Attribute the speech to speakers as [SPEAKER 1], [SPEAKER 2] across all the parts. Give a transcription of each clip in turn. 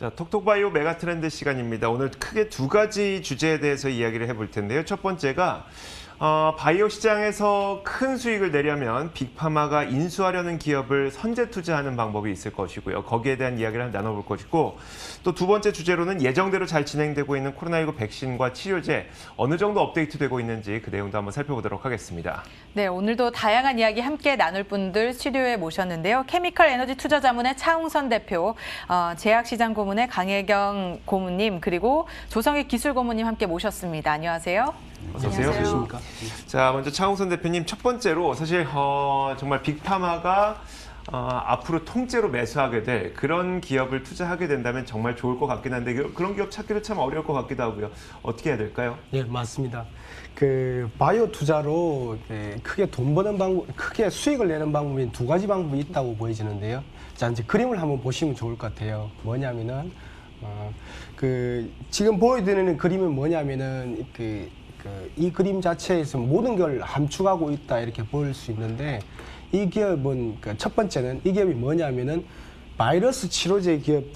[SPEAKER 1] 자, 톡톡바이오 메가트렌드 시간입니다. 오늘 크게 두 가지 주제에 대해서 이야기를 해볼 텐데요. 첫 번째가 바이오 시장에서 큰 수익을 내려면 빅파마가 인수하려는 기업을 선제 투자하는 방법이 있을 것이고요. 거기에 대한 이야기를 나눠볼 것이고, 또 두 번째 주제로는 예정대로 잘 진행되고 있는 코로나19 백신과 치료제 어느 정도 업데이트되고 있는지 그 내용도 한번 살펴보도록 하겠습니다.
[SPEAKER 2] 네, 오늘도 다양한 이야기 함께 나눌 분들 스튜디오에 모셨는데요. 케미컬 에너지 투자자문의 차홍선 대표, 제약시장 고문의 강혜경 고문님, 그리고 조성익 기술고문님 함께 모셨습니다. 안녕하세요.
[SPEAKER 1] 어서 오세요.
[SPEAKER 3] 안녕하십니까.
[SPEAKER 1] 자, 먼저 차홍선 대표님, 첫 번째로 사실 정말 빅파마가 앞으로 통째로 매수하게 될 그런 기업을 투자하게 된다면 정말 좋을 것 같긴 한데 그런 기업 찾기도 참 어려울 것 같기도 하고요. 어떻게 해야 될까요?
[SPEAKER 3] 예, 맞습니다. 바이오 투자로 크게 돈 버는 방법, 크게 수익을 내는 방법이 두 가지 방법이 있다고 보여지는데요. 자, 이제 그림을 한번 보시면 좋을 것 같아요. 뭐냐면은 지금 보여드리는 그림은 뭐냐면은 이 그림 자체에서 모든 걸 함축하고 있다 이렇게 볼 수 있는데, 이 기업은 첫 번째는 이 기업이 뭐냐면은 바이러스 치료제 기업이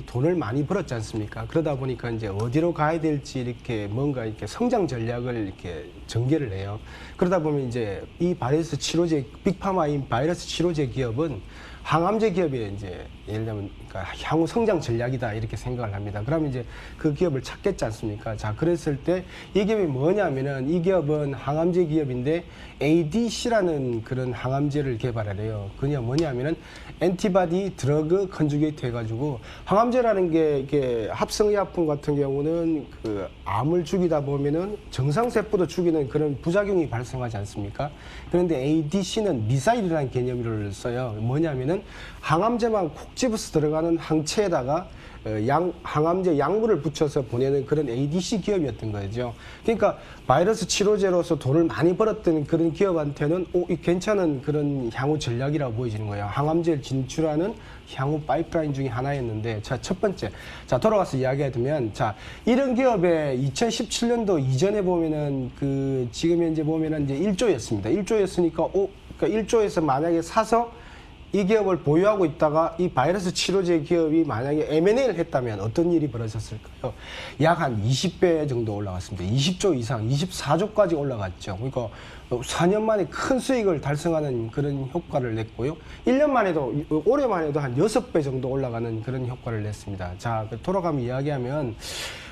[SPEAKER 3] 돈을 많이 벌었지 않습니까? 그러다 보니까 이제 어디로 가야 될지 이렇게 뭔가 이렇게 성장 전략을 이렇게 전개를 해요. 그러다 보면 이제 이 빅파마인 바이러스 치료제 기업은 항암제 기업이 이제 예를 들면 향후 성장 전략이다 이렇게 생각을 합니다. 그러면 이제 그 기업을 찾겠지 않습니까? 자, 그랬을 때 이 기업이 뭐냐면은, 이 기업은 항암제 기업인데 ADC라는 그런 항암제를 개발을 해요. 그게 뭐냐면은 엔티바디 드러그 컨주게이트 해가지고, 항암제라는 게 이게 합성의약품 같은 경우는 암을 죽이다 보면은 정상세포도 죽이는 그런 부작용이 발생하지 않습니까? 그런데 ADC는 미사일이라는 개념을 써요. 뭐냐면은 항암제만 콕 집어서 들어가는 항체에다가 항암제 약물을 붙여서 보내는 그런 ADC 기업이었던 거죠. 그러니까 바이러스 치료제로서 돈을 많이 벌었던 그런 기업한테는 괜찮은 그런 향후 전략이라고 보여지는 거예요. 항암제를 진출하는 향후 파이프라인 중에 하나였는데, 자, 첫 번째. 자, 돌아가서 이야기하면, 자, 이런 기업에 2017년도 이전에 보면은 지금 현재 보면은 이제 1조였습니다. 1조였으니까, 그러니까 1조에서 만약에 사서 이 기업을 보유하고 있다가 이 바이러스 치료제 기업이 만약에 M&A를 했다면 어떤 일이 벌어졌을까요? 약 한 20배 정도 올라갔습니다. 20조 이상, 24조까지 올라갔죠. 그러니까 4년 만에 큰 수익을 달성하는 그런 효과를 냈고요. 1년 만에도, 올해만 해도 한 6배 정도 올라가는 그런 효과를 냈습니다. 자, 돌아가면 이야기하면,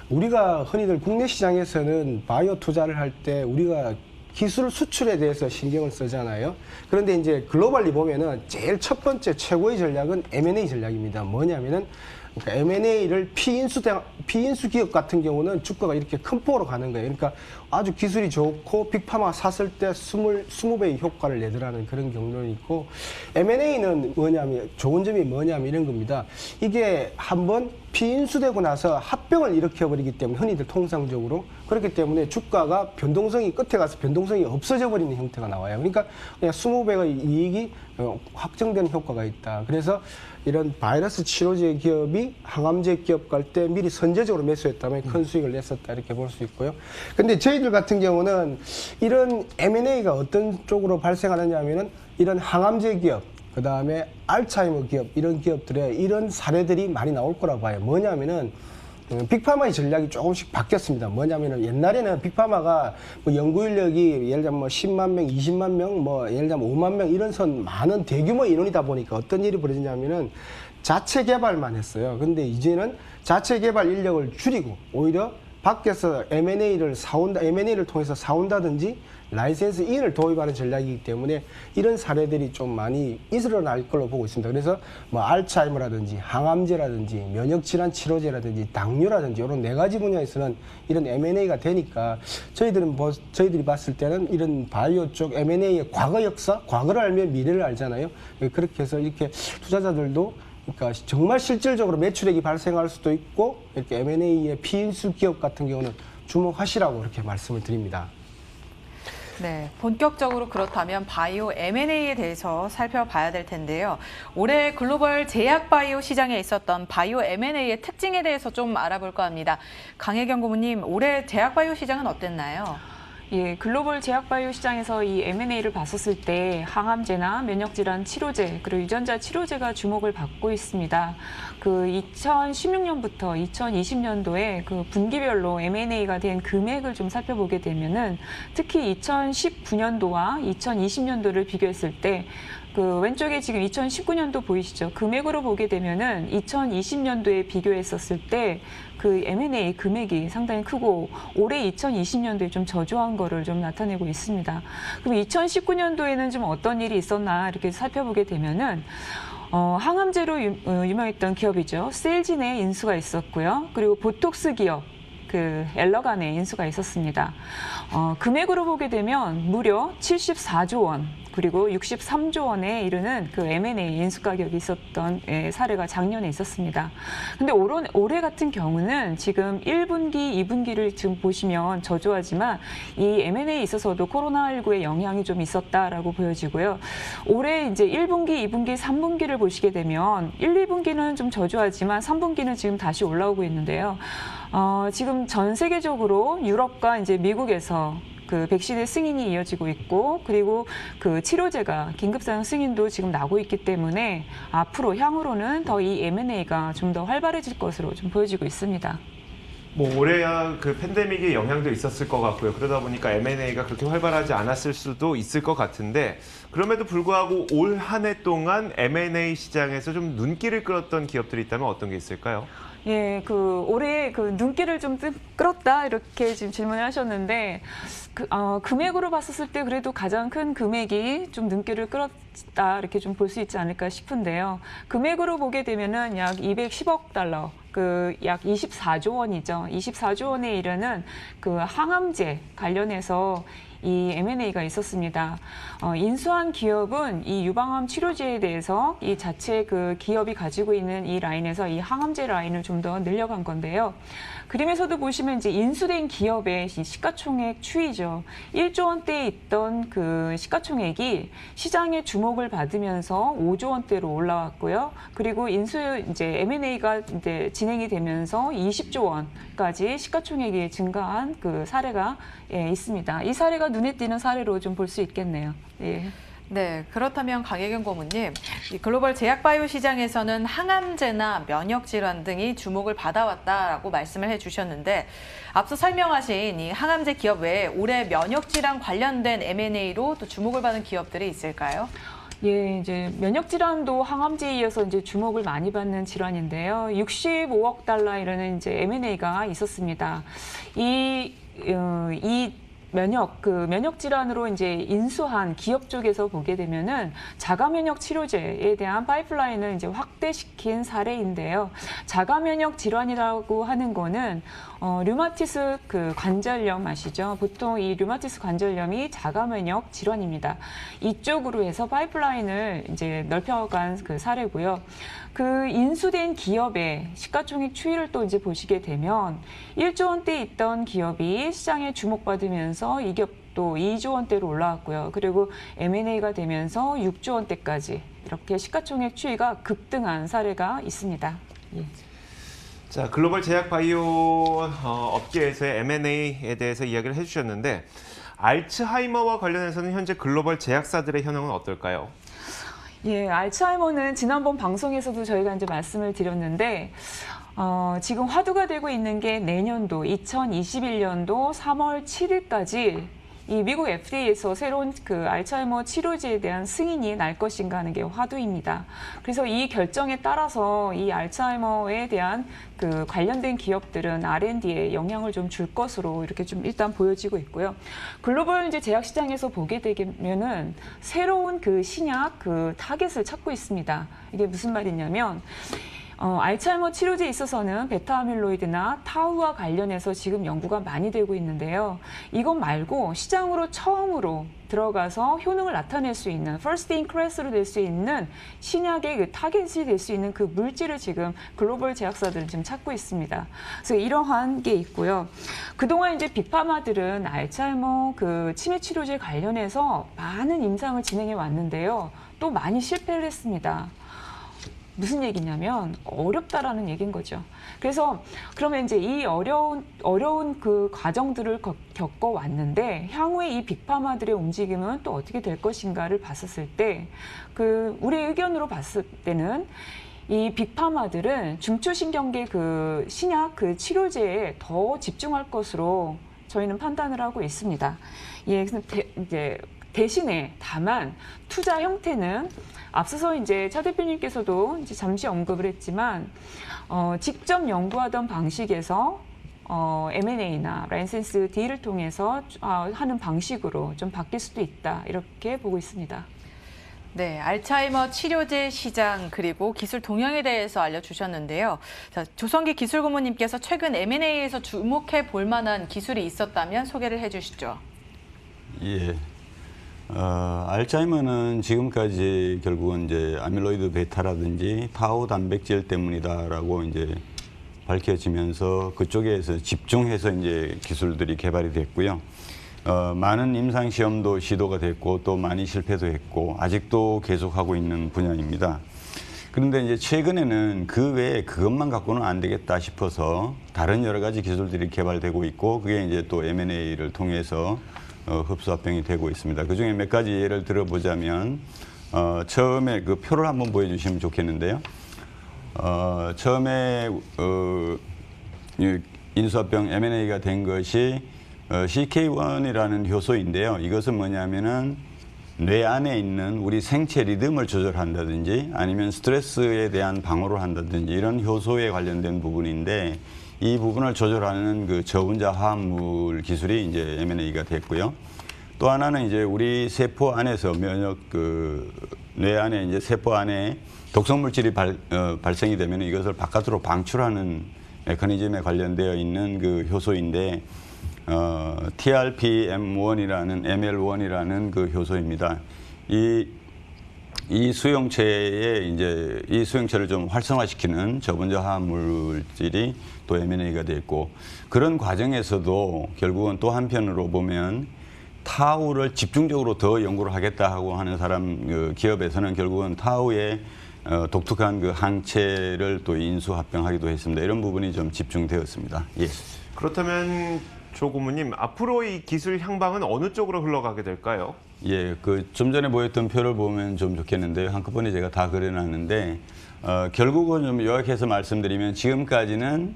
[SPEAKER 3] 우리가 흔히들 국내 시장에서는 바이오 투자를 할 때 우리가 기술 수출에 대해서 신경을 쓰잖아요. 그런데 이제 글로벌리 보면은 제일 첫 번째 최고의 전략은 M&A 전략입니다. 뭐냐면은 M&A를 피인수 기업 같은 경우는 주가가 이렇게 큰 폭으로 가는 거예요. 그러니까 아주 기술이 좋고 빅파마 샀을 때 20배의 효과를 내더라는 그런 경로는 있고, M&A는 뭐냐면, 좋은 점이 뭐냐면 이런 겁니다. 이게 한번 피인수되고 나서 합병을 일으켜버리기 때문에, 흔히들 통상적으로 그렇기 때문에 주가가 끝에 가서 변동성이 없어져 버리는 형태가 나와요. 그러니까 그냥 20배의 이익이 확정되는 효과가 있다. 그래서 이런 바이러스 치료제 기업이 항암제 기업 갈 때 미리 선제적으로 매수했다면 큰 수익을 냈었다 이렇게 볼 수 있고요. 근데 저희들 같은 경우는 이런 M&A가 어떤 쪽으로 발생하느냐 하면은, 이런 항암제 기업, 그 다음에 알츠하이머 기업, 이런 기업들의 이런 사례들이 많이 나올 거라고 봐요. 뭐냐면은 빅파마의 전략이 조금씩 바뀌었습니다. 뭐냐면은 옛날에는 빅파마가 연구 인력이 예를 들면 10만 명, 20만 명, 예를 들면 5만 명 이런 많은 대규모 인원이다 보니까 어떤 일이 벌어지냐면은 자체 개발만 했어요. 근데 이제는 자체 개발 인력을 줄이고 오히려 밖에서 M&A를 통해서 사온다든지 라이센스 인을 도입하는 전략이기 때문에 이런 사례들이 좀 많이 일어날 걸로 보고 있습니다. 그래서 알츠하이머라든지 항암제라든지 면역질환 치료제라든지 당뇨라든지 이런 4가지 분야에서는 이런 M&A가 되니까 저희들이 봤을 때는 이런 바이오 쪽 M&A의 과거 역사, 과거를 알면 미래를 알잖아요. 그렇게 해서 이렇게 투자자들도 그러니까 정말 실질적으로 매출액이 발생할 수도 있고, 이렇게 M&A의 피인수 기업 같은 경우는 주목하시라고 이렇게 말씀을 드립니다.
[SPEAKER 2] 네, 본격적으로 그렇다면 바이오 M&A에 대해서 살펴봐야 될 텐데요. 올해 글로벌 제약 바이오 시장에 있었던 바이오 M&A의 특징에 대해서 좀 알아볼까 합니다. 강혜경 고문님, 올해 제약 바이오 시장은 어땠나요?
[SPEAKER 4] 예, 글로벌 제약바이오 시장에서 이 M&A를 봤었을 때 항암제나 면역질환 치료제 그리고 유전자 치료제가 주목을 받고 있습니다. 그 2016년부터 2020년도에 그 분기별로 M&A가 된 금액을 좀 살펴보게 되면은 특히 2019년도와 2020년도를 비교했을 때 그 왼쪽에 지금 2019년도 보이시죠? 금액으로 보게 되면은 2020년도에 비교했었을 때 그 M&A 금액이 상당히 크고 올해 2020년도에 좀 저조한 거를 좀 나타내고 있습니다. 그럼 2019년도에는 좀 어떤 일이 있었나 이렇게 살펴보게 되면은 항암제로 유명했던 기업이죠. 셀진의 인수가 있었고요. 그리고 보톡스 기업. 그 엘러간의 인수가 있었습니다. 금액으로 보게 되면 무려 74조 원 그리고 63조 원에 이르는 그 M&A 인수 가격이 있었던 사례가 작년에 있었습니다. 근데 올해 같은 경우는 지금 1분기, 2분기를 지금 보시면 저조하지만 이 M&A에 있어서도 코로나19의 영향이 좀 있었다라고 보여지고요. 올해 이제 1분기, 2분기, 3분기를 보시게 되면 1, 2분기는 좀 저조하지만 3분기는 지금 다시 올라오고 있는데요. 지금 전 세계적으로 유럽과 이제 미국에서 그 백신의 승인이 이어지고 있고 그리고 그 치료제가 긴급 사용 승인도 지금 나고 있기 때문에 앞으로 향후로는 더 이 M&A가 좀 더 활발해질 것으로 좀 보여지고 있습니다.
[SPEAKER 1] 뭐 올해야 그 팬데믹의 영향도 있었을 것 같고요. 그러다 보니까 M&A가 그렇게 활발하지 않았을 수도 있을 것 같은데 그럼에도 불구하고 올 한 해 동안 M&A 시장에서 좀 눈길을 끌었던 기업들이 있다면 어떤 게 있을까요?
[SPEAKER 4] 예, 그 올해 그 눈길을 좀 끌었다 이렇게 지금 질문을 하셨는데 금액으로 봤었을 때 그래도 가장 큰 금액이 좀 눈길을 끌었다 이렇게 좀 볼 수 있지 않을까 싶은데요. 금액으로 보게 되면은 약 210억 달러. 그 약 24조 원이죠. 24조 원에 이르는 그 항암제 관련해서 이 M&A가 있었습니다. 인수한 기업은 이 유방암 치료제에 대해서 이 자체 그 기업이 가지고 있는 이 라인에서 이 항암제 라인을 좀 더 늘려간 건데요. 그림에서도 보시면 이제 인수된 기업의 이 시가총액 추이죠. 1조 원대에 있던 그 시가총액이 시장의 주목을 받으면서 5조 원대로 올라왔고요. 그리고 이제 M&A가 이제 진행이 되면서 20조 원까지 시가총액이 증가한 그 사례가 있습니다. 이 사례가 눈에 띄는 사례로 좀 볼 수 있겠네요. 예.
[SPEAKER 2] 네, 그렇다면 강혜경 고문님, 이 글로벌 제약바이오 시장에서는 항암제나 면역질환 등이 주목을 받아왔다라고 말씀을 해주셨는데 앞서 설명하신 이 항암제 기업 외에 올해 면역질환 관련된 M&A로 또 주목을 받은 기업들이 있을까요?
[SPEAKER 4] 예, 이제 면역질환도 항암제에 이어서 이제 주목을 많이 받는 질환인데요. 65억 달러 이르는 이제 M&A가 있었습니다. 이 면역 질환으로 이제 인수한 기업 쪽에서 보게 되면은 자가 면역 치료제에 대한 파이프라인을 이제 확대시킨 사례인데요. 자가 면역 질환이라고 하는 거는 류마티스 그 관절염 아시죠? 보통 이 류마티스 관절염이 자가 면역 질환입니다. 이쪽으로 해서 파이프라인을 이제 넓혀간 그 사례고요. 그 인수된 기업의 시가총액 추이를 또 이제 보시게 되면 1조 원대에 있던 기업이 시장에 주목받으면서 이 기업도 2조 원대로 올라왔고요. 그리고 M&A가 되면서 6조 원대까지 이렇게 시가총액 추이가 급등한 사례가 있습니다. 예.
[SPEAKER 1] 자, 글로벌 제약 바이오 업계에서의 M&A에 대해서 이야기를 해주셨는데 알츠하이머와 관련해서는 현재 글로벌 제약사들의 현황은 어떨까요?
[SPEAKER 4] 예, 알츠하이머는 지난번 방송에서도 저희가 이제 말씀을 드렸는데 지금 화두가 되고 있는 게 내년도 2021년도 3월 7일까지 이 미국 FDA에서 새로운 그 알츠하이머 치료제에 대한 승인이 날 것인가 하는 게 화두입니다. 그래서 이 결정에 따라서 이 알츠하이머에 대한 그 관련된 기업들은 R&D에 영향을 좀 줄 것으로 이렇게 좀 일단 보여지고 있고요. 글로벌 이제 제약 시장에서 보게 되면은 새로운 그 신약 그 타겟을 찾고 있습니다. 이게 무슨 말이냐면 알츠하이머 치료제에 있어서는 베타 아밀로이드나 타우와 관련해서 지금 연구가 많이 되고 있는데요. 이것 말고 시장으로 처음으로 들어가서 효능을 나타낼 수 있는 first in class로 될 수 있는 신약의 그 타겟이 될 수 있는 그 물질을 지금 글로벌 제약사들은 지금 찾고 있습니다. 그래서 이러한 게 있고요. 그동안 이제 빅파마들은 알츠하이머 그 치매 치료제 관련해서 많은 임상을 진행해 왔는데요. 또 많이 실패를 했습니다. 무슨 얘기냐면 어렵다라는 얘기인 거죠. 그래서 그러면 이제 이 어려운 그 과정들을 겪어왔는데 향후에 이 빅파마들의 움직임은 또 어떻게 될 것인가를 봤었을 때 그 우리의 의견으로 봤을 때는 이 빅파마들은 중추신경계 그 신약 그 치료제에 더 집중할 것으로 저희는 판단을 하고 있습니다. 예, 그래서 이제 대신에 다만 투자 형태는 앞서서 이제 차 대표님께서도 이제 잠시 언급을 했지만 직접 연구하던 방식에서 M&A나 라이센스 딜을 통해서 하는 방식으로 좀 바뀔 수도 있다 이렇게 보고 있습니다.
[SPEAKER 2] 네, 알츠하이머 치료제 시장 그리고 기술 동향에 대해서 알려주셨는데요. 자, 조성기 기술고문님께서 최근 M&A에서 주목해 볼 만한 기술이 있었다면 소개를 해주시죠.
[SPEAKER 5] 예. 알츠하이머는 지금까지 결국은 이제 아밀로이드 베타라든지 타우 단백질 때문이다라고 이제 밝혀지면서 그쪽에서 집중해서 이제 기술들이 개발이 됐고요. 많은 임상 시험도 시도가 됐고 또 많이 실패도 했고 아직도 계속하고 있는 분야입니다. 그런데 이제 최근에는 그 외에 그것만 갖고는 안 되겠다 싶어서 다른 여러 가지 기술들이 개발되고 있고 그게 이제 또 M&A를 통해서 흡수합병이 되고 있습니다. 그중에 몇 가지 예를 들어보자면 처음에 그 표를 한번 보여주시면 좋겠는데요. 처음에 인수합병 M&A가 된 것이 CK1이라는 효소인데요. 이것은 뭐냐면은 뇌 안에 있는 우리 생체 리듬을 조절한다든지 아니면 스트레스에 대한 방어를 한다든지 이런 효소에 관련된 부분인데 이 부분을 조절하는 그 저분자 화합물 기술이 이제 M&A가 됐고요. 또 하나는 이제 우리 세포 안에서 뇌 안에 이제 세포 안에 독성 물질이 발생이 되면 이것을 바깥으로 방출하는 메커니즘에 관련되어 있는 그 효소인데 TRPM1이라는 ML1이라는 그 효소입니다. 이 수용체에 이제 이 수용체를 좀 활성화시키는 저분자 화합물질이 또 M&A가 됐고 그런 과정에서도 결국은 또 한편으로 보면 타우를 집중적으로 더 연구를 하겠다 하고 하는 기업에서는 결국은 타우의 독특한 그 항체를 또 인수합병하기도 했습니다. 이런 부분이 좀 집중되었습니다. 예.
[SPEAKER 1] 그렇다면 조 고문님, 앞으로 이 기술 향방은 어느 쪽으로 흘러가게 될까요?
[SPEAKER 5] 예, 그 좀 전에 보였던 표를 보면 좀 좋겠는데요. 한꺼번에 제가 다 그려놨는데 결국은 좀 요약해서 말씀드리면 지금까지는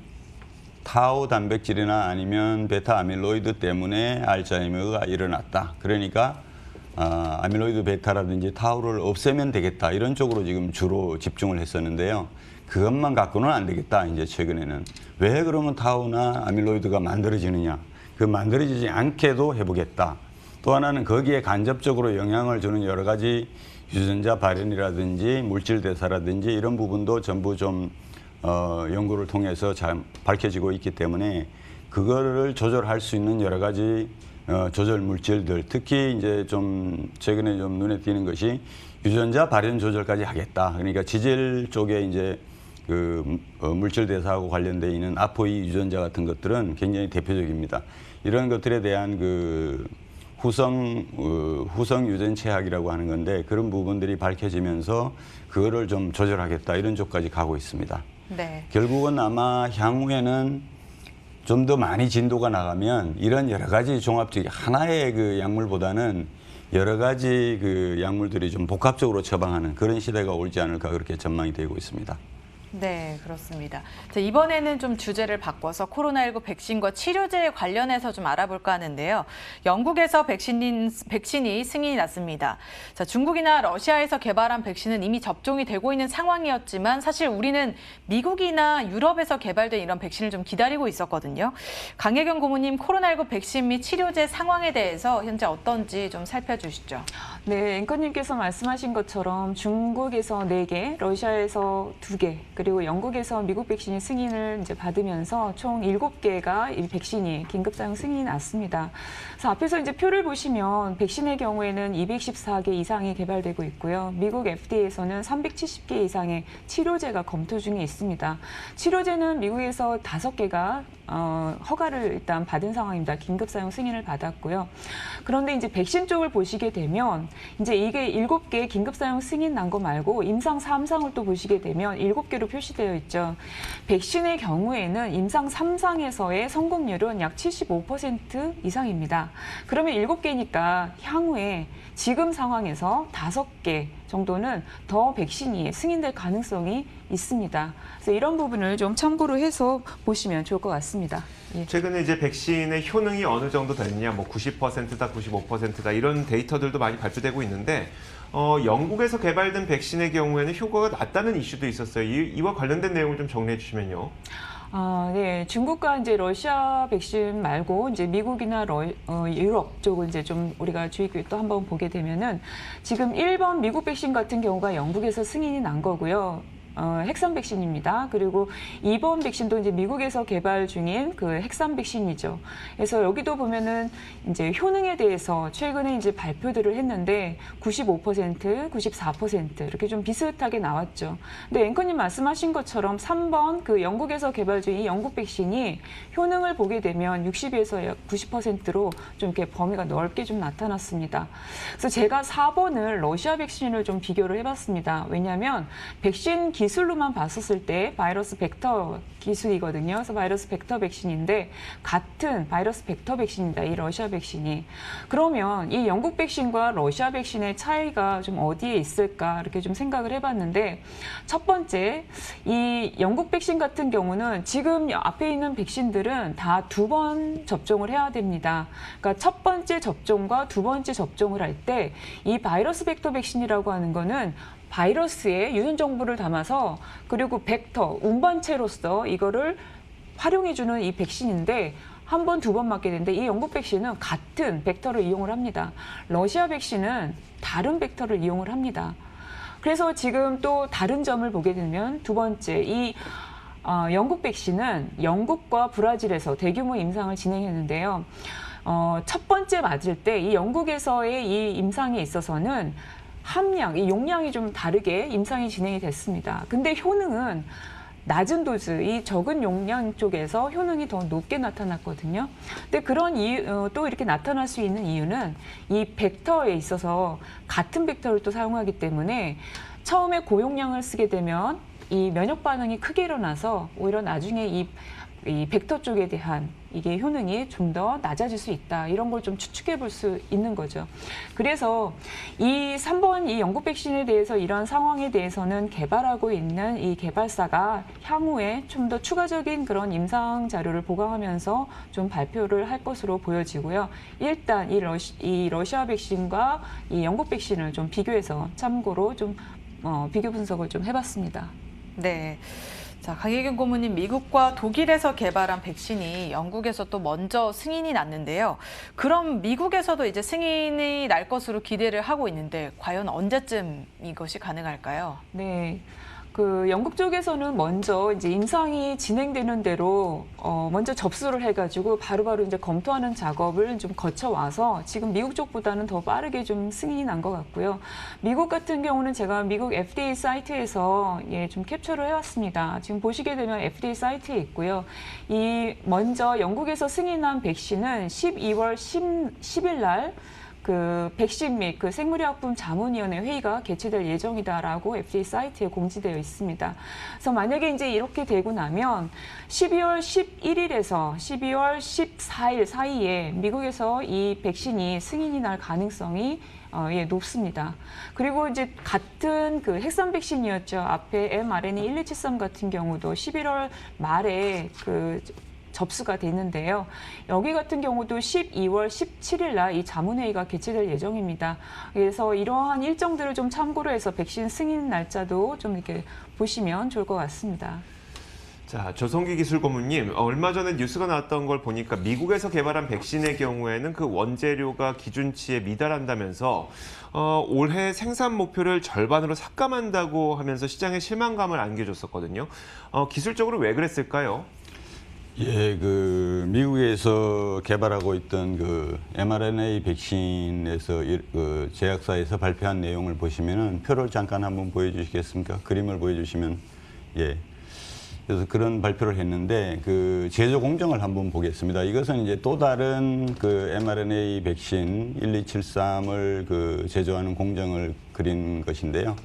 [SPEAKER 5] 타우 단백질이나 아니면 베타 아밀로이드 때문에 알츠하이머가 일어났다. 그러니까 아밀로이드 베타라든지 타우를 없애면 되겠다. 이런 쪽으로 지금 주로 집중을 했었는데요. 그것만 갖고는 안 되겠다. 이제 최근에는 왜 그러면 타우나 아밀로이드가 만들어지느냐? 그 만들어지지 않게도 해보겠다. 또 하나는 거기에 간접적으로 영향을 주는 여러 가지 유전자 발현이라든지 물질 대사라든지 이런 부분도 전부 좀 연구를 통해서 잘 밝혀지고 있기 때문에 그거를 조절할 수 있는 여러 가지 조절 물질들, 특히 이제 좀 최근에 좀 눈에 띄는 것이 유전자 발현 조절까지 하겠다. 그러니까 지질 쪽에 이제 그 물질 대사하고 관련되어 있는 아포이 유전자 같은 것들은 굉장히 대표적입니다. 이런 것들에 대한 그 후성 유전체학이라고 하는 건데 그런 부분들이 밝혀지면서 그거를 좀 조절하겠다 이런 쪽까지 가고 있습니다.
[SPEAKER 2] 네.
[SPEAKER 5] 결국은 아마 향후에는 좀 더 많이 진도가 나가면 이런 여러 가지 종합적 하나의 그 약물보다는 여러 가지 그 약물들이 좀 복합적으로 처방하는 그런 시대가 올지 않을까 그렇게 전망이 되고 있습니다.
[SPEAKER 2] 네, 그렇습니다. 자, 이번에는 좀 주제를 바꿔서 코로나19 백신과 치료제에 관련해서 좀 알아볼까 하는데요. 영국에서 백신이 승인이 났습니다. 자, 중국이나 러시아에서 개발한 백신은 이미 접종이 되고 있는 상황이었지만 사실 우리는 미국이나 유럽에서 개발된 이런 백신을 좀 기다리고 있었거든요. 강혜경 고문님, 코로나19 백신 및 치료제 상황에 대해서 현재 어떤지 좀 살펴주시죠.
[SPEAKER 4] 네, 앵커님께서 말씀하신 것처럼 중국에서 4개, 러시아에서 2개, 그리고 영국에서 미국 백신이 승인을 이제 받으면서 총 7개가 이 백신이 긴급 사용 승인이 났습니다. 그래서 앞에서 이제 표를 보시면 백신의 경우에는 214개 이상이 개발되고 있고요. 미국 FDA에서는 370개 이상의 치료제가 검토 중에 있습니다. 치료제는 미국에서 5개가 허가를 일단 받은 상황입니다. 긴급 사용 승인을 받았고요. 그런데 이제 백신 쪽을 보시게 되면 이제 이게 7개 긴급 사용 승인 난 거 말고 임상 3상을 또 보시게 되면 7개로 표시되어 있죠. 백신의 경우에는 임상 3상에서의 성공률은 약 75% 이상입니다. 그러면 7개니까 향후에 지금 상황에서 5개 정도는 더 백신이 승인될 가능성이 있습니다. 그래서 이런 부분을 좀 참고로 해서 보시면 좋을 것 같습니다. 예.
[SPEAKER 1] 최근에 이제 백신의 효능이 어느 정도 됐냐, 뭐 90%다, 95%다 이런 데이터들도 많이 발표되고 있는데 영국에서 개발된 백신의 경우에는 효과가 낮다는 이슈도 있었어요. 이와 관련된 내용을 좀 정리해 주시면요.
[SPEAKER 4] 네. 중국과 이제 러시아 백신 말고 이제 미국이나 유럽 쪽을 이제 좀 우리가 주의 깊게 또 한번 보게 되면은 지금 1번 미국 백신 같은 경우가 영국에서 승인이 난 거고요. 핵산 백신입니다. 그리고 2번 백신도 이제 미국에서 개발 중인 그 핵산 백신이죠. 그래서 여기도 보면은 이제 효능에 대해서 최근에 이제 발표들을 했는데 95%, 94% 이렇게 좀 비슷하게 나왔죠. 근데 앵커님 말씀하신 것처럼 3번 그 영국에서 개발 중인 이 영국 백신이 효능을 보게 되면 60에서 약 90%로 좀 이렇게 범위가 넓게 좀 나타났습니다. 그래서 제가 4번을 러시아 백신을 좀 비교를 해봤습니다. 왜냐하면 백신 기술로만 봤었을 때 바이러스 벡터 기술이거든요. 그래서 바이러스 벡터 백신인데 같은 바이러스 벡터 백신입니다. 이 러시아 백신이. 그러면 이 영국 백신과 러시아 백신의 차이가 좀 어디에 있을까 이렇게 좀 생각을 해봤는데 첫 번째 이 영국 백신 같은 경우는 지금 앞에 있는 백신들은 다 2번 접종을 해야 됩니다. 그러니까 첫 번째 접종과 2번째 접종을 할 때 이 바이러스 벡터 백신이라고 하는 거는 바이러스에 유전 정보를 담아서 그리고 벡터, 운반체로서 이거를 활용해주는 이 백신인데 한 번, 2번 맞게 되는데 이 영국 백신은 같은 벡터를 이용을 합니다. 러시아 백신은 다른 벡터를 이용을 합니다. 그래서 지금 또 다른 점을 보게 되면 두 번째, 이 영국 백신은 영국과 브라질에서 대규모 임상을 진행했는데요. 첫 번째 맞을 때 이 영국에서의 이 임상에 있어서는 함량, 이 용량이 좀 다르게 임상이 진행이 됐습니다. 근데 효능은 낮은 도즈, 이 적은 용량 쪽에서 효능이 더 높게 나타났거든요. 근데 그런 이유, 또 이렇게 나타날 수 있는 이유는 이 벡터에 있어서 같은 벡터를 또 사용하기 때문에 처음에 고용량을 쓰게 되면 이 면역 반응이 크게 일어나서 오히려 나중에 이 벡터 쪽에 대한 이게 효능이 좀 더 낮아질 수 있다. 이런 걸 좀 추측해 볼 수 있는 거죠. 그래서 이 3번 이 영국 백신에 대해서 이러한 상황에 대해서는 개발하고 있는 이 개발사가 향후에 좀 더 추가적인 그런 임상 자료를 보강하면서 좀 발표를 할 것으로 보여지고요. 일단 이 러시아 백신과 이 영국 백신을 좀 비교해서 참고로 좀 비교 분석을 좀 해봤습니다.
[SPEAKER 2] 네. 자, 강혜경 고문님, 미국과 독일에서 개발한 백신이 영국에서 또 먼저 승인이 났는데요. 그럼 미국에서도 이제 승인이 날 것으로 기대를 하고 있는데 과연 언제쯤 이것이 가능할까요?
[SPEAKER 4] 네. 그 영국 쪽에서는 먼저 이제 임상이 진행되는 대로 먼저 접수를 해가지고 바로바로 이제 검토하는 작업을 좀 거쳐와서 지금 미국 쪽보다는 더 빠르게 좀 승인이 난 것 같고요. 미국 같은 경우는 제가 미국 FDA 사이트에서 좀 캡처를 해왔습니다. 지금 보시게 되면 FDA 사이트에 있고요. 이 먼저 영국에서 승인한 백신은 12월 10일 날 그 백신 및 그 생물의약품 자문위원회 회의가 개최될 예정이다라고 FDA 사이트에 공지되어 있습니다. 그래서 만약에 이제 이렇게 되고 나면 12월 11일에서 12월 14일 사이에 미국에서 이 백신이 승인이 날 가능성이 높습니다. 그리고 이제 같은 그 핵산 백신이었죠. 앞에 mRNA-1273 같은 경우도 11월 말에 그 접수가 됐는데요. 여기 같은 경우도 12월 17일 날 이 자문회의가 개최될 예정입니다. 그래서 이러한 일정들을 좀 참고로 해서 백신 승인 날짜도 좀 이렇게 보시면 좋을 것 같습니다.
[SPEAKER 1] 자, 조성기 기술 고문님, 얼마 전에 뉴스가 나왔던 걸 보니까 미국에서 개발한 백신의 경우에는 그 원재료가 기준치에 미달한다면서 올해 생산 목표를 절반으로 삭감한다고 하면서 시장에 실망감을 안겨줬었거든요. 기술적으로 왜 그랬을까요?
[SPEAKER 5] 예, 그 미국에서 개발하고 있던 그 mRNA 백신에서 그 제약사에서 발표한 내용을 보시면은 표를 잠깐 한번 보여주시겠습니까? 그림을 보여주시면 예, 그래서 그런 발표를 했는데 그 제조 공정을 한번 보겠습니다. 이것은 이제 또 다른 그 mRNA 백신 1273을 그 제조하는 공정을 그린 것인데요.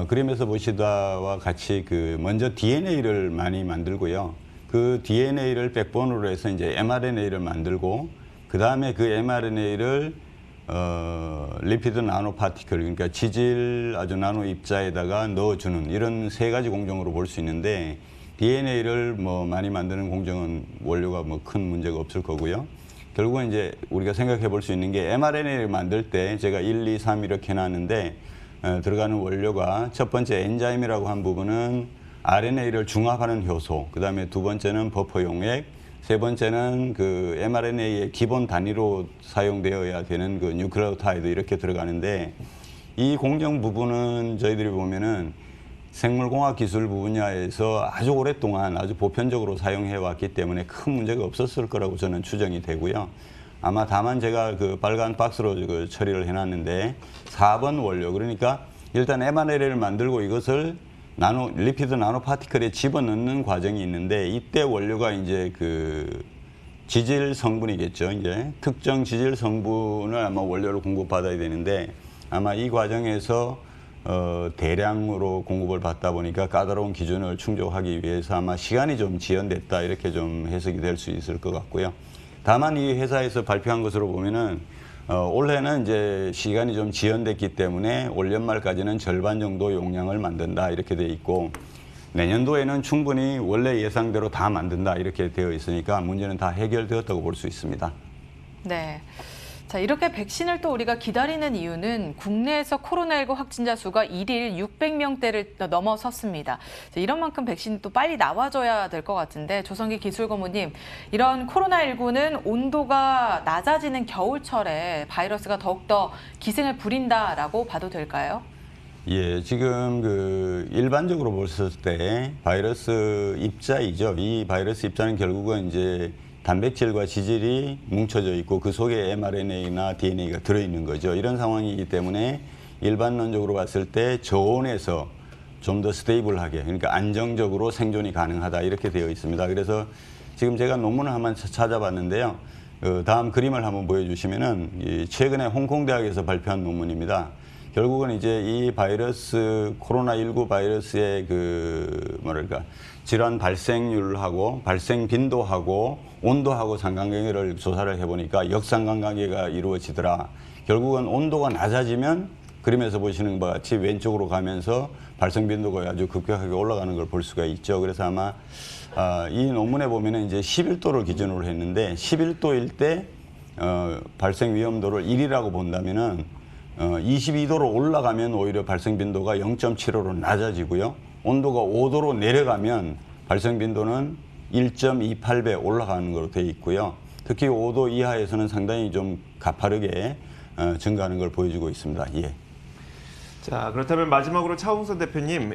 [SPEAKER 5] 그림에서 보시다와 같이 그 먼저 DNA를 많이 만들고요. 그 DNA를 백본으로 해서 이제 mRNA를 만들고 그 다음에 그 mRNA를 리피드 나노 파티클, 그러니까 지질 아주 나노 입자에다가 넣어주는 이런 세 가지 공정으로 볼 수 있는데 DNA를 뭐 많이 만드는 공정은 원료가 뭐 큰 문제가 없을 거고요. 결국은 이제 우리가 생각해 볼 수 있는 게 mRNA를 만들 때 제가 1, 2, 3 이렇게 해놨는데 들어가는 원료가 첫 번째 엔자임이라고 한 부분은 RNA를 중합하는 효소, 그 다음에 두 번째는 버퍼 용액, 세 번째는 그 mRNA의 기본 단위로 사용되어야 되는 그 뉴클레오타이드 이렇게 들어가는데 이 공정 부분은 저희들이 보면은 생물공학 기술 분야에서 아주 오랫동안 아주 보편적으로 사용해 왔기 때문에 큰 문제가 없었을 거라고 저는 추정이 되고요. 아마 다만 제가 그 빨간 박스로 그 처리를 해놨는데 4번 원료, 그러니까 일단 mRNA를 만들고 이것을 리피드 나노 파티클에 집어넣는 과정이 있는데 이때 원료가 이제 그 지질 성분이겠죠. 이제 특정 지질 성분을 아마 원료로 공급받아야 되는데 아마 이 과정에서 대량으로 공급을 받다 보니까 까다로운 기준을 충족하기 위해서 아마 시간이 좀 지연됐다 이렇게 좀 해석이 될 수 있을 것 같고요. 다만 이 회사에서 발표한 것으로 보면은 올해는 이제 시간이 좀 지연됐기 때문에 올 연말까지는 절반 정도 용량을 만든다 이렇게 돼 있고 내년도에는 충분히 원래 예상대로 다 만든다 이렇게 되어 있으니까 문제는 다 해결되었다고 볼 수 있습니다.
[SPEAKER 2] 네. 자, 이렇게 백신을 또 우리가 기다리는 이유는 국내에서 코로나19 확진자 수가 1일 600명대를 넘어섰습니다. 자, 이런 만큼 백신이 또 빨리 나와줘야 될 것 같은데 조성기 기술고문님, 이런 코로나19는 온도가 낮아지는 겨울철에 바이러스가 더욱더 기승을 부린다라고 봐도 될까요?
[SPEAKER 5] 예, 지금 그 일반적으로 봤을 때 바이러스 입자이죠. 이 바이러스 입자는 결국은 이제 단백질과 지질이 뭉쳐져 있고 그 속에 mRNA나 DNA가 들어있는 거죠. 이런 상황이기 때문에 일반론적으로 봤을 때 저온에서 좀 더 스테이블하게, 그러니까 안정적으로 생존이 가능하다 이렇게 되어 있습니다. 그래서 지금 제가 논문을 한번 찾아봤는데요. 다음 그림을 한번 보여주시면은 최근에 홍콩대학에서 발표한 논문입니다. 결국은 이제 이 바이러스, 코로나19 바이러스의 그 뭐랄까 질환 발생률하고 발생 빈도하고 온도하고 상관관계를 조사를 해보니까 역상관관계가 이루어지더라. 결국은 온도가 낮아지면 그림에서 보시는 바와 같이 왼쪽으로 가면서 발생 빈도가 아주 급격하게 올라가는 걸 볼 수가 있죠. 그래서 아마 이 논문에 보면은 이제 11도를 기준으로 했는데 11도일 때 발생 위험도를 1이라고 본다면은 22도로 올라가면 오히려 발생 빈도가 0.75로 낮아지고요. 온도가 5도로 내려가면 발생 빈도는 1.28배 올라가는 것으로 되어 있고요. 특히 5도 이하에서는 상당히 좀 가파르게 증가하는 걸 보여주고 있습니다. 예.
[SPEAKER 1] 자, 그렇다면 마지막으로 차홍선 대표님,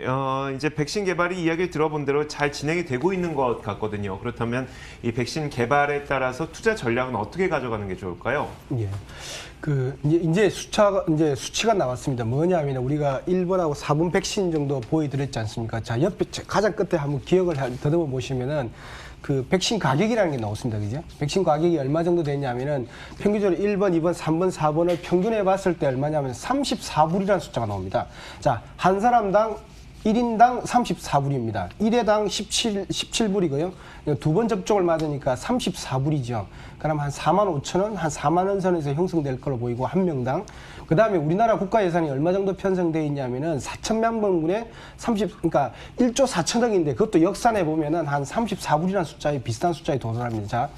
[SPEAKER 1] 이제 백신 개발이 이야기 들어본 대로 잘 진행이 되고 있는 것 같거든요. 그렇다면 이 백신 개발에 따라서 투자 전략은 어떻게 가져가는 게 좋을까요?
[SPEAKER 3] 예. 이제 수치가 나왔습니다. 뭐냐면 우리가 1번하고 4번 백신 정도 보여드렸지 않습니까? 자, 옆에 가장 끝에 한번 기억을 더듬어 보시면은 그 백신 가격이라는 게 나왔습니다. 그죠? 백신 가격이 얼마 정도 되냐면은 평균적으로 1번, 2번, 3번, 4번을 평균해 봤을 때 얼마냐면 34불이라는 숫자가 나옵니다. 자, 한 사람당 1인당 34불입니다. 1회당 17불이고요. 두 번 접종을 맞으니까 34불이죠. 그럼 한 4만 5천 원, 한 4만 원 선에서 형성될 걸로 보이고 한 명당. 그 다음에 우리나라 국가 예산이 얼마 정도 편성되어 있냐면은 4천만 원분에 그러니까 1조 4천억인데 그것도 역산해 보면은 한 34불이라는 숫자에 비슷한 숫자에 도달합니다. 자,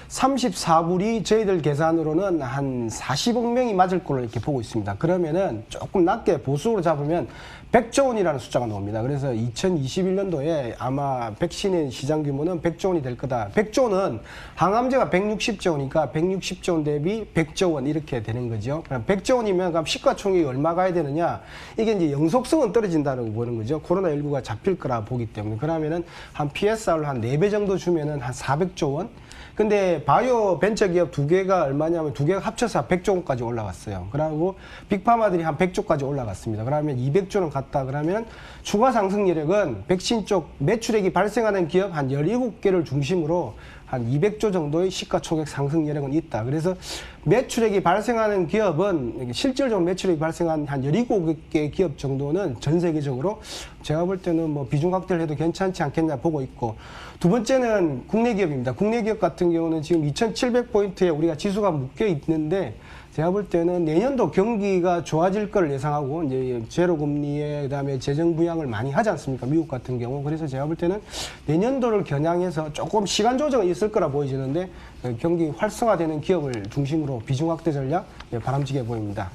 [SPEAKER 3] 34불이 저희들 계산으로는 한 40억 명이 맞을 걸로 이렇게 보고 있습니다. 그러면은 조금 낮게 보수적으로 잡으면 100조 원이라는 숫자가 나옵니다. 그래서 2021년도에 아마 백신의 시장 규모는 100조 원이 될 거다. 100조 원은 항암제가 160조 원이니까 160조 원 대비 100조 원 이렇게 되는 거죠. 그럼 100조 원이면 그럼 시가총액이 얼마 가야 되느냐? 이게 이제 영속성은 떨어진다고 보는 거죠. 코로나19가 잡힐 거라 보기 때문에. 그러면은 한 PSR로 한 4배 정도 주면은 한 400조 원? 근데 이제 바이오 벤처 기업 2개가 얼마냐면 2개가 합쳐서 100조 원까지 올라갔어요. 그리고 빅파마들이 한 100조까지 올라갔습니다. 그러면 200조는 갔다 그러면 추가 상승 여력은 백신 쪽 매출액이 발생하는 기업 한 17개를 중심으로 한 200조 정도의 시가총액 상승 여력은 있다. 그래서 매출액이 발생하는 기업은 실질적으로 매출액이 발생한 한 17개 기업 정도는 전 세계적으로 제가 볼 때는 뭐 비중 확대를 해도 괜찮지 않겠냐 보고 있고, 두 번째는 국내 기업입니다. 국내 기업 같은 경우는 지금 2,700포인트에 우리가 지수가 묶여 있는데 제가 볼 때는 내년도 경기가 좋아질 걸 예상하고 이제 제로 금리에 그다음에 재정 부양을 많이 하지 않습니까? 미국 같은 경우. 그래서 제가 볼 때는 내년도를 겨냥해서 조금 시간 조정이 있을 거라 보여지는데 경기 활성화되는 기업을 중심으로 비중 확대 전략 바람직해 보입니다.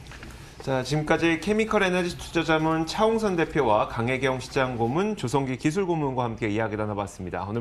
[SPEAKER 1] 자, 지금까지 케미컬 에너지 투자자문 차홍선 대표와 강혜경 시장 고문, 조성기 기술 고문과 함께 이야기 나눠봤습니다. 오늘